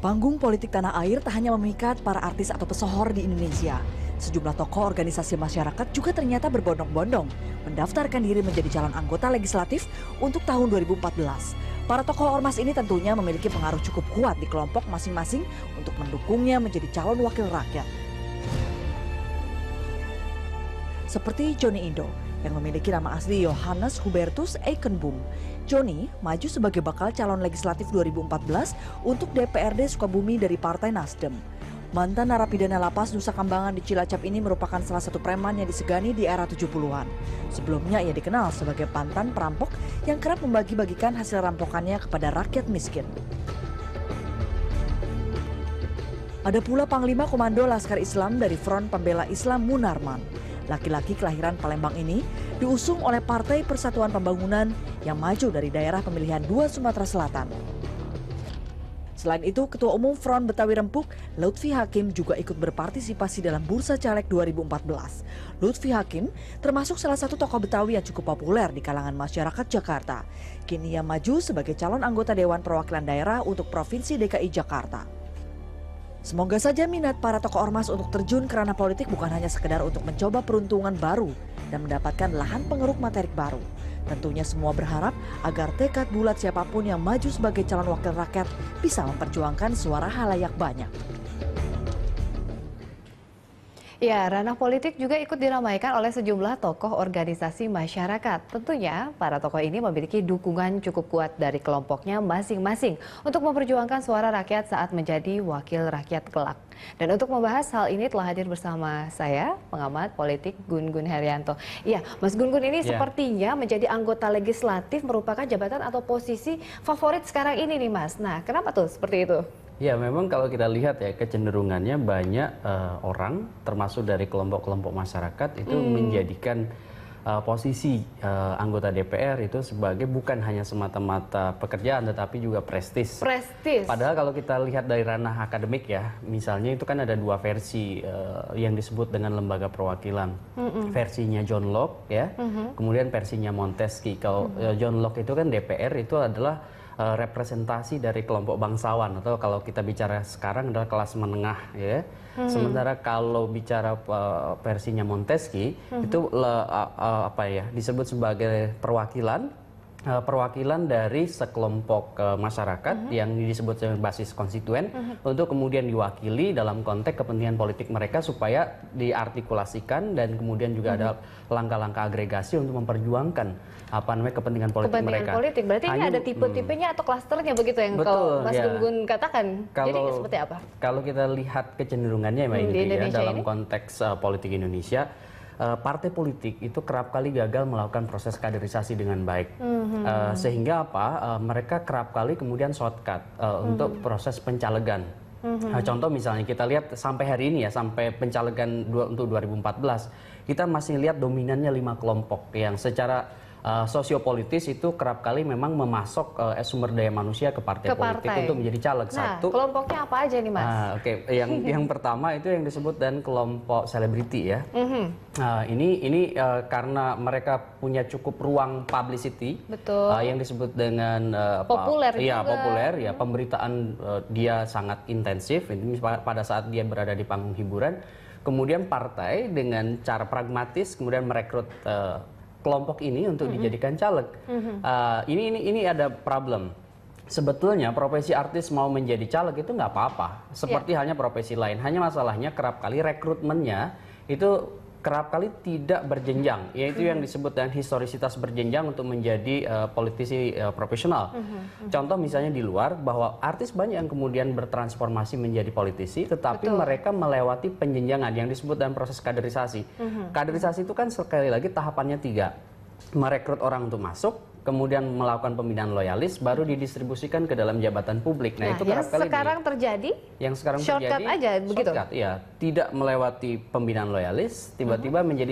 Panggung politik tanah air tak hanya memikat para artis atau pesohor di Indonesia. Sejumlah tokoh organisasi masyarakat juga ternyata berbondong-bondong mendaftarkan diri menjadi calon anggota legislatif untuk tahun 2014. Para tokoh ormas ini tentunya memiliki pengaruh cukup kuat di kelompok masing-masing untuk mendukungnya menjadi calon wakil rakyat. Seperti Joni Indo yang memiliki nama asli Johannes Hubertus Eikenboom. Joni maju sebagai bakal calon legislatif 2014 untuk DPRD Sukabumi dari Partai Nasdem. Mantan narapidana lapas Nusa Kambangan di Cilacap ini merupakan salah satu preman yang disegani di era 70-an. Sebelumnya ia dikenal sebagai mantan perampok yang kerap membagi-bagikan hasil rampokannya kepada rakyat miskin. Ada pula Panglima Komando Laskar Islam dari Front Pembela Islam Munarman. Laki-laki kelahiran Palembang ini diusung oleh Partai Persatuan Pembangunan yang maju dari daerah pemilihan 2 Sumatera Selatan. Selain itu, Ketua Umum Front Betawi Rempuk, Lutfi Hakim juga ikut berpartisipasi dalam Bursa Caleg 2014. Lutfi Hakim termasuk salah satu tokoh Betawi yang cukup populer di kalangan masyarakat Jakarta. Kini ia maju sebagai calon anggota Dewan Perwakilan Daerah untuk Provinsi DKI Jakarta. Semoga saja minat para tokoh ormas untuk terjun ke ranah politik bukan hanya sekedar untuk mencoba peruntungan baru dan mendapatkan lahan pengeruk materik baru. Tentunya semua berharap agar tekad bulat siapapun yang maju sebagai calon wakil rakyat bisa memperjuangkan suara halayak banyak. Ya, ranah politik juga ikut diramaikan oleh sejumlah tokoh organisasi masyarakat. Tentunya, para tokoh ini memiliki dukungan cukup kuat dari kelompoknya masing-masing untuk memperjuangkan suara rakyat saat menjadi wakil rakyat kelak. Dan untuk membahas hal ini telah hadir bersama saya, pengamat politik Gun-Gun Herianto. Iya, Mas Gun-Gun ini sepertinya menjadi anggota legislatif merupakan jabatan atau posisi favorit sekarang ini nih, Mas. Nah, kenapa tuh seperti itu? Ya, memang kalau kita lihat ya kecenderungannya banyak orang termasuk dari kelompok-kelompok masyarakat itu menjadikan posisi anggota DPR itu sebagai bukan hanya semata-mata pekerjaan tetapi juga prestis. Prestis. Padahal kalau kita lihat dari ranah akademik ya, misalnya itu kan ada 2 versi yang disebut dengan lembaga perwakilan. Versinya John Locke ya, kemudian versinya Montesquieu. Kalau John Locke itu kan DPR itu adalah representasi dari kelompok bangsawan atau kalau kita bicara sekarang adalah kelas menengah ya. Sementara kalau bicara versinya Montesquieu itu disebut sebagai perwakilan dari sekelompok masyarakat yang disebut sebagai basis konstituen untuk kemudian diwakili dalam konteks kepentingan politik mereka supaya diartikulasikan dan kemudian juga ada langkah-langkah agregasi untuk memperjuangkan kepentingan politik mereka. Politik berarti ini ada tipe-tipenya atau klasternya begitu yang kalau Mas Gun-Gun katakan. Jadi seperti apa? Kalau kita lihat kecenderungannya dalam konteks politik Indonesia, partai politik itu kerap kali gagal melakukan proses kaderisasi dengan baik, sehingga mereka kerap kali kemudian shortcut untuk proses pencalegan. Contoh misalnya kita lihat sampai hari ini ya, sampai pencalegan untuk 2014, kita masih lihat dominannya 5 kelompok yang secara sosiopolitis itu kerap kali memang memasok sumber daya manusia ke partai politik untuk menjadi caleg. Satu kelompoknya apa aja nih, Mas? Yang pertama itu yang disebut dan kelompok selebriti ya. Ini karena mereka punya cukup ruang publicity, yang disebut dengan populer ya, pemberitaan dia sangat intensif. Ini pada saat dia berada di panggung hiburan, kemudian partai dengan cara pragmatis kemudian merekrut kelompok ini untuk dijadikan caleg. Ini ada problem. Sebetulnya profesi artis mau menjadi caleg itu nggak apa-apa. Seperti halnya profesi lain. Hanya masalahnya kerap kali rekrutmennya itu kerap kali tidak berjenjang. Yaitu yang disebut dengan historisitas berjenjang untuk menjadi politisi profesional. Contoh misalnya di luar bahwa artis banyak yang kemudian bertransformasi menjadi politisi, tetapi mereka melewati penjenjangan yang disebut dengan proses kaderisasi. Kaderisasi itu kan sekali lagi tahapannya 3. Merekrut orang untuk masuk, kemudian melakukan pembinaan loyalis, baru didistribusikan ke dalam jabatan publik. Nah, itu kerap kali yang sekarang terjadi aja begitu. Ya, tidak melewati pembinaan loyalis, tiba-tiba menjadi